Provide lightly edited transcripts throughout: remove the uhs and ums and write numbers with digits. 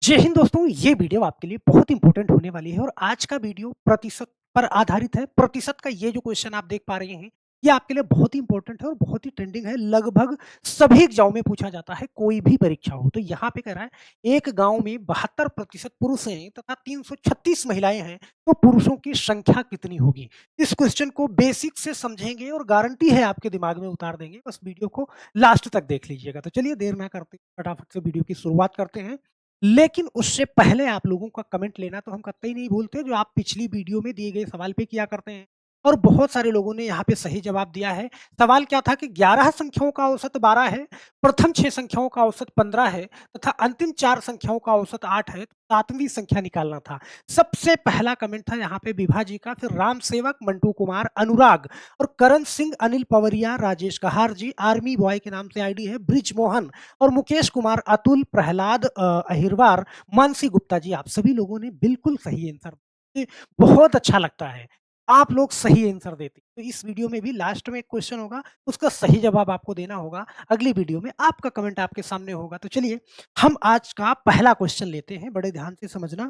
जय हिंद दोस्तों, ये वीडियो आपके लिए बहुत इंपॉर्टेंट होने वाली है और आज का वीडियो प्रतिशत पर आधारित है। प्रतिशत का ये जो क्वेश्चन आप देख पा रहे हैं, ये आपके लिए बहुत ही इंपॉर्टेंट है और बहुत ही ट्रेंडिंग है। लगभग सभी एग्जाम में पूछा जाता है, कोई भी परीक्षा हो। तो यहाँ पे कह रहा है, एक गांव में 72% पुरुष हैं तथा 336 महिलाएं हैं, तो पुरुषों की संख्या कितनी होगी? इस क्वेश्चन को बेसिक से समझेंगे और गारंटी है आपके दिमाग में उतार देंगे। बस वीडियो को लास्ट तक देख लीजिएगा। तो चलिए देर ना करते फटाफट से वीडियो की शुरुआत करते हैं। लेकिन उससे पहले आप लोगों का कमेंट लेना तो हम कतई नहीं भूलते, जो आप पिछली वीडियो में दिए गए सवाल पे किया करते हैं। और बहुत सारे लोगों ने यहाँ पे सही जवाब दिया है। सवाल क्या था कि 11 संख्याओं का औसत 12 है, प्रथम 6 संख्याओं का औसत 15 है तथा अंतिम 4 संख्याओं का औसत 8 है, तो 7वीं संख्या निकालना था। सबसे पहला कमेंट था यहाँ पे विभा जी का, फिर राम सेवक, मंटू कुमार, अनुराग और करण सिंह, अनिल पवरिया, राजेश कहार जी, आर्मी बॉय के नाम से आईडी है, ब्रिज मोहन और मुकेश कुमार, अतुल, प्रहलाद अहिरवार, मानसी गुप्ता जी। आप सभी लोगों ने बिल्कुल सही आंसर दिए। बहुत अच्छा लगता है आप लोग सही आंसर देते। तो इस वीडियो में भी लास्ट में एक क्वेश्चन होगा, उसका सही जवाब आपको देना होगा। अगली वीडियो में आपका कमेंट आपके सामने होगा। तो चलिए हम आज का पहला क्वेश्चन लेते हैं, बड़े ध्यान से समझना।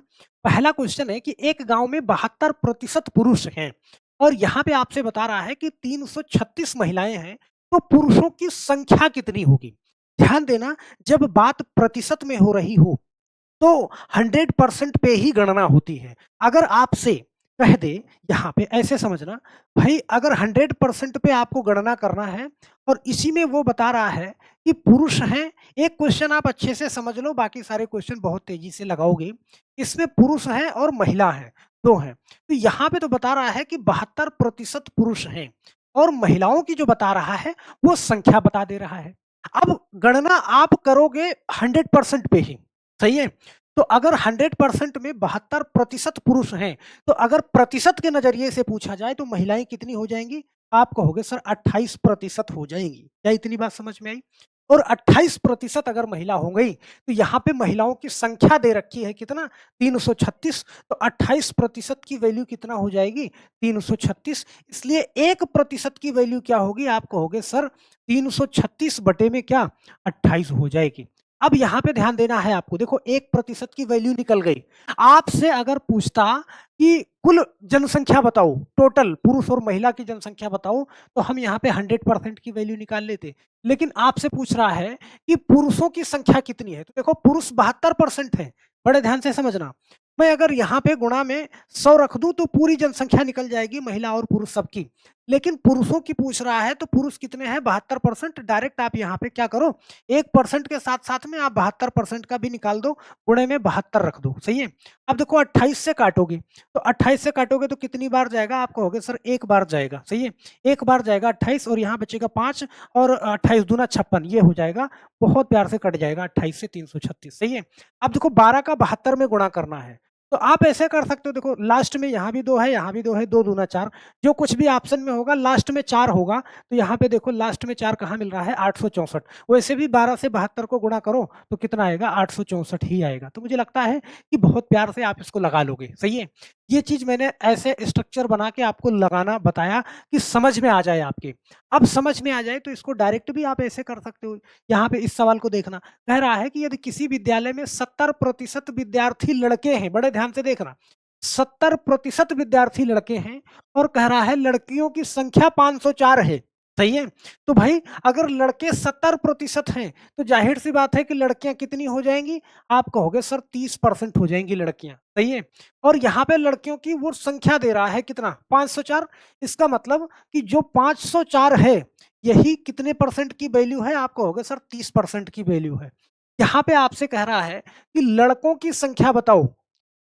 पहला क्वेश्चन है कि एक गांव में 72% पुरुष हैं और यहाँ पे आपसे बता रहा है कि 336 महिलाएं हैं, तो पुरुषों की संख्या कितनी होगी? ध्यान देना, जब बात प्रतिशत में हो रही हो तो 100% पे ही गणना होती है। अगर आपसे कह दे, यहाँ पे ऐसे समझना भाई, अगर 100% पे आपको गणना करना है और इसी में वो बता रहा है कि पुरुष हैं। एक क्वेश्चन आप अच्छे से समझ लो, बाकी सारे क्वेश्चन बहुत तेजी से लगाओगे। इसमें पुरुष हैं और महिला है, दो हैं। तो यहाँ पे तो बता रहा है कि 72% पुरुष हैं और महिलाओं की जो बता रहा है वो संख्या बता दे रहा है। अब गणना आप करोगे 100% पे ही, सही है? तो अगर 100% में 72% पुरुष हैं, तो अगर प्रतिशत के नज़रिए से पूछा जाए तो महिलाएँ कितनी हो जाएँगी? आप कहोगे सर 28% हो जाएँगी। क्या इतनी बात समझ में आई? और 28% अगर महिला हो गई, तो यहाँ पे महिलाओं की संख्या दे रखी है कितना? 336। तो 28% की वैल्यू कितना हो जाएगी? 336। इसलिए 1% की वैल्यू क्या होगी? आप कहोगे सर 336 बटे में क्या? 28 हो जाएगी। अब यहाँ पे ध्यान देना है आपको। देखो 1% की वैल्यू निकल गई। आपसे अगर पूछता कि कुल जनसंख्या बताओ, टोटल पुरुष और महिला की जनसंख्या बताओ, तो हम यहाँ पे 100% की वैल्यू निकाल लेते। लेकिन आपसे पूछ रहा है कि पुरुषों की संख्या कितनी है, तो देखो पुरुष 72% है। बड़े ध्यान से समझना। मैं अगर यहाँ पे गुणा में 100 रख दूं तो पूरी जनसंख्या निकल जाएगी, महिला और पुरुष सबकी। लेकिन पुरुषों की पूछ रहा है, तो पुरुष कितने हैं? 72%। डायरेक्ट आप यहाँ पे क्या करो, 1% के साथ साथ में आप 72% का भी निकाल दो, गुणे में 72 रख दो। सही है? अब देखो 28 से काटोगे, तो 28 से काटोगे तो कितनी बार जाएगा? आप कहोगे सर एक बार जाएगा। सही है? एक बार जाएगा 28 और यहाँ बचेगा 5 और 28 दूना 56, ये हो जाएगा। बहुत प्यार से कट जाएगा 28 से 336। सही है? अब देखो 12 का 72 में गुणा करना है, तो आप ऐसे कर सकते हो। देखो लास्ट में यहाँ भी 2 है, यहाँ भी 2 है, 2 दूना 4। जो कुछ भी ऑप्शन में होगा लास्ट में 4 होगा, तो यहाँ पे देखो लास्ट में 4 कहाँ मिल रहा है? 864। वैसे भी 12 से 72 को गुणा करो तो कितना आएगा? 864 ही आएगा। तो मुझे लगता है कि बहुत प्यार से आप इसको लगा लोगे। सही है? ये चीज मैंने ऐसे स्ट्रक्चर बना के आपको लगाना बताया कि समझ में आ जाए आपके। अब समझ में आ जाए तो इसको डायरेक्ट भी आप ऐसे कर सकते हो। यहाँ पे इस सवाल को देखना, कह रहा है कि यदि किसी विद्यालय में 70% विद्यार्थी लड़के हैं, बड़े ध्यान से देखना, 70% विद्यार्थी लड़के हैं और कह रहा है लड़कियों की संख्या 504 है। सही है? तो भाई अगर लड़के 70% हैं, तो जाहिर सी बात है कि लड़कियां कितनी हो जाएंगी? आप कहोगे सर 30% हो जाएंगी लड़कियां। सही है? और यहाँ पे लड़कियों की वो संख्या दे रहा है कितना? 504। इसका मतलब कि जो 504 है, यही कितने परसेंट की वैल्यू है? आप कहोगे सर 30% की वैल्यू है। यहाँ पे आपसे कह रहा है कि लड़कों की संख्या बताओ।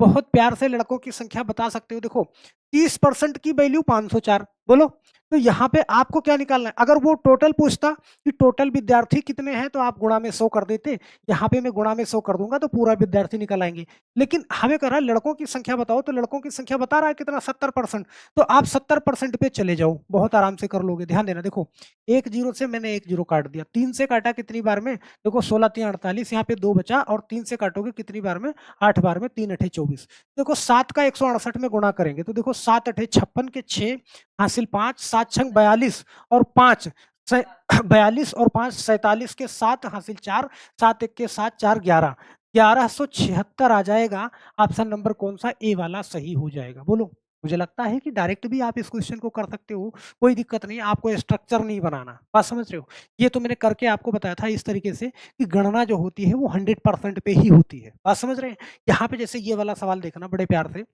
बहुत प्यार से लड़कों की संख्या बता सकते हो। देखो 30% की वैल्यू 504, बोलो। तो यहाँ पे आपको क्या निकालना है? अगर वो टोटल पूछता कि टोटल विद्यार्थी कितने हैं, तो आप गुणा में 100 कर देते। यहाँ पे मैं गुणा में 100 कर दूंगा तो पूरा विद्यार्थी निकल आएंगे। लेकिन हमें कह रहा है लड़कों की संख्या बताओ, तो लड़कों की संख्या बता रहा है कितना? 70%। तो आप 70% पे चले जाओ, बहुत आराम से कर लोगे। ध्यान देना, देखो एक जीरो से मैंने एक जीरो काट दिया, 3 से काटा कितनी बार में? देखो 16 3 48, यहाँ पे 2 बचा और 3 से काटोगे कितनी बार में? 8 बार में, 3 अठे 24। देखो 7 का 168 में गुणा करेंगे तो देखो 7 अठे 56 के 6 हासिल 5, 7 छंग 42 और 5 42 और 5 47 के 7 हासिल 4, 7 1 के 7 4 11। 1176 आ जाएगा। ऑप्शन नंबर कौन-सा ए वाला सही हो जाएगा? बोलो। मुझे लगता है कि डायरेक्ट भी आप इस क्वेश्चन को कर सकते हो, कोई दिक्कत नहीं है, आपको स्ट्रक्चर नहीं बनाना। बात समझ रहे हो? ये तो मैंने करके आपको बताया था इस तरीके से कि गणना जो होती है वो 100% पे ही होती है। बात समझ रहे हैं? यहाँ पे जैसे ये वाला सवाल देखना बड़े प्यार से,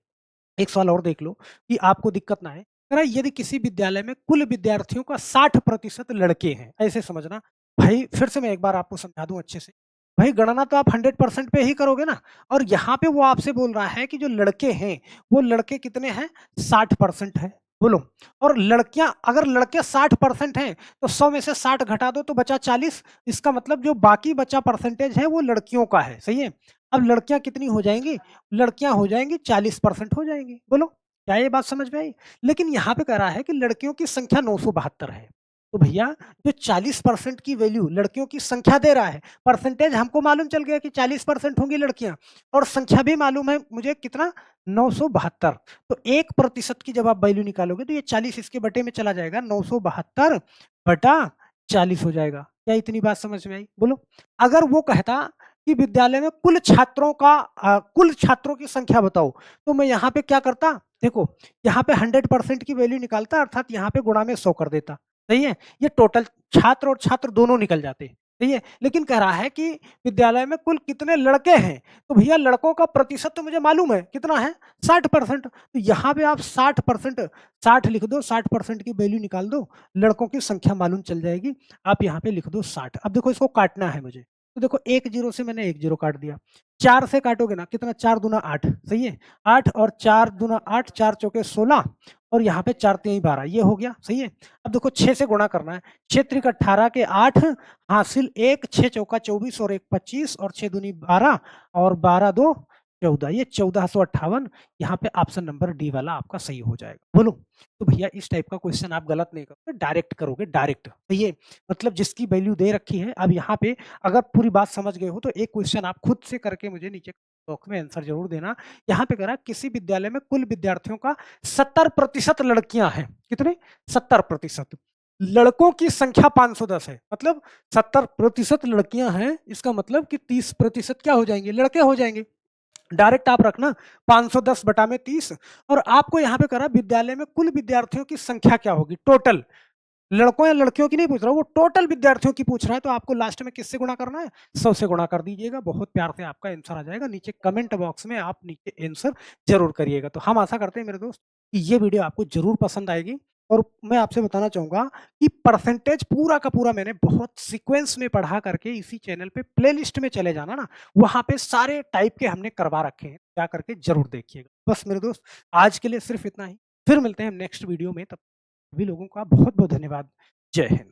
एक सवाल और देख लो कि आपको दिक्कत ना आए। कह रहा है यदि किसी विद्यालय में कुल विद्यार्थियों का 60% लड़के हैं, ऐसे समझना। भाई फिर से मैं एक बार आपको समझा दूं अच्छे से। भाई गणना तो आप 100% पे ही करोगे ना, और यहाँ पे वो आपसे बोल रहा है कि जो लड़के हैं वो लड़के कितने हैं, 60% है। बोलो। और लड़कियां, अगर लड़के 60% हैं तो 100 में से 60 घटा दो तो बचा 40। इसका मतलब जो बाकी बचा परसेंटेज है वो लड़कियों का है, सही है। अब लड़कियां कितनी हो जाएंगी, लड़कियां हो जाएंगी 40% हो जाएंगी। बोलो, क्या ये बात समझ में आई? लेकिन यहाँ पे कह रहा है कि लड़कियों की संख्या 972 है। तो भैया जो 40% की वैल्यू लड़कियों की संख्या दे रहा है, परसेंटेज हमको मालूम चल गया कि 40% होंगी लड़कियां, और संख्या भी मालूम है मुझे कितना, 972। तो 1% की जब आप वैल्यू निकालोगे तो ये 40 इसके बटे में चला जाएगा, 972 बटा 40 हो जाएगा। क्या इतनी बात समझ में आई? बोलो। अगर वो कहता कि विद्यालय में कुल छात्रों की संख्या बताओ, तो मैं यहाँ पे क्या करता, देखो यहाँ पे 100% की वैल्यू निकालता, अर्थात यहाँ पे गुणा में 100 कर देता, सही है। ये टोटल छात्र और छात्र दोनों निकल जाते, सही है। लेकिन कह रहा है कि विद्यालय में कुल कितने लड़के हैं, तो भैया लड़कों का प्रतिशत तो मुझे मालूम है कितना है, 60%। तो यहाँ पे आप 60%, 60 लिख दो, 60% की वैल्यू निकाल दो, लड़कों की संख्या मालूम चल जाएगी। आप यहाँ पे लिख दो 60। अब देखो इसको काटना है मुझे, तो देखो एक जीरो से मैंने एक जीरो काट दिया, 4 से काटोगे ना, कितना, 4 दूना 8, सही है। 8 और 4 दूना 8, 4 चौके 16, और यहाँ पे 4 3 12, ये हो गया, सही है। अब देखो 6 से गुणा करना है, 6 त्रिक 18 के 8 हासिल 1, 6 चौका 24 और 1 25 और 6 दूनी 12 और 12 2 14, ये 1458। यहाँ पे ऑप्शन नंबर डी वाला आपका सही हो जाएगा। बोलो। तो भैया इस टाइप का क्वेश्चन आप गलत नहीं करोगे, डायरेक्ट करोगे, डायरेक्ट, सही है। मतलब जिसकी वैल्यू दे रखी है। अब यहाँ पे अगर पूरी बात समझ गए हो तो एक क्वेश्चन आप खुद से करके मुझे नीचे बॉक्स में आंसर जरूर देना। यहाँ पे कह रहा है किसी विद्यालय में कुल विद्यार्थियों का 70% लड़कियां हैं, कितने, 70%। लड़कों की संख्या 510 है, मतलब 70% लड़कियां हैं, इसका मतलब कि 30% क्या हो जाएंगे, लड़के हो जाएंगे। डायरेक्ट आप रखना 510 बटा में 30। और आपको यहाँ पे करा विद्यालय में कुल विद्यार्थियों की संख्या क्या होगी, टोटल, लड़कों या लड़कियों की नहीं पूछ रहा, वो टोटल विद्यार्थियों की पूछ रहा है। तो आपको लास्ट में किससे गुणा करना है, 100 से गुणा कर दीजिएगा, बहुत प्यार से आपका आंसर आ जाएगा। नीचे कमेंट बॉक्स में आप नीचे आंसर जरूर करिएगा। तो हम आशा करते हैं मेरे दोस्त कि ये वीडियो आपको जरूर पसंद आएगी। और मैं आपसे बताना चाहूंगा कि परसेंटेज पूरा का पूरा मैंने बहुत सीक्वेंस में पढ़ा करके इसी चैनल पे प्लेलिस्ट में चले जाना ना, वहां पे सारे टाइप के हमने करवा रखे हैं, क्या करके जरूर देखिएगा। बस मेरे दोस्त आज के लिए सिर्फ इतना ही, फिर मिलते हैं नेक्स्ट वीडियो में। तब सभी लोगों का बहुत बहुत धन्यवाद। जय हिंद।